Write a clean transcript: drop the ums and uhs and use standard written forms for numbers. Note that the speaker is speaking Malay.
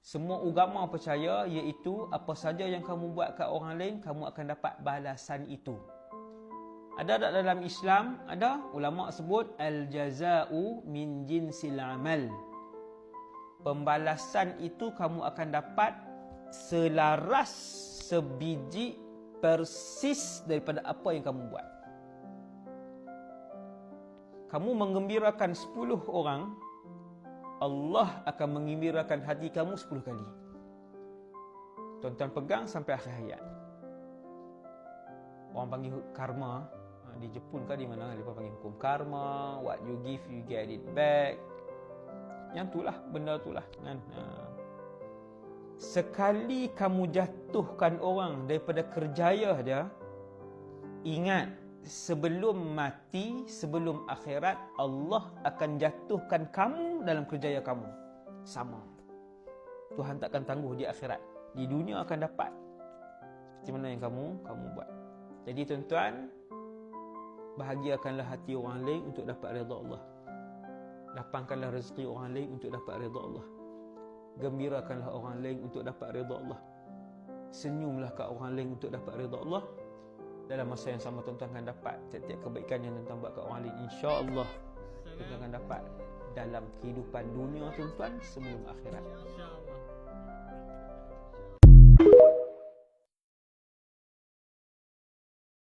Semua agama percaya iaitu apa saja yang kamu buat kat orang lain, kamu akan dapat balasan itu. Ada tak dalam Islam? Ada. Ulama sebut al-jaza'u min jinsil amal. Pembalasan itu kamu akan dapat selaras, sebiji, persis daripada apa yang kamu buat. Kamu menggembirakan 10 orang, Allah akan mengembirakan hati kamu 10 kali. Tuan-tuan pegang sampai akhir hayat. Orang panggil karma. Di Jepun ke di mana mereka panggil hukum karma. What you give, you get it back. Yang itulah, benda itulah kan. Sekali kamu jatuhkan orang daripada kerjaya dia, ingat, sebelum mati, sebelum akhirat, Allah akan jatuhkan kamu dalam kerjaya kamu. Sama. Tuhan takkan tangguh di akhirat. Di dunia akan dapat seperti mana yang kamu buat. Jadi tuan-tuan, bahagiakanlah hati orang lain untuk dapat redha Allah. Lapangkanlah rezeki orang lain untuk dapat redha Allah. Gembirakanlah orang lain untuk dapat redha Allah. Senyumlah kat orang lain untuk dapat redha Allah. Dalam masa yang sama tuan-tuan akan dapat setiap kebaikan yang tuan-tuan buat kat orang lain, insya-Allah tuan-tuan akan dapat dalam kehidupan dunia tuan-tuan sebelum akhirat.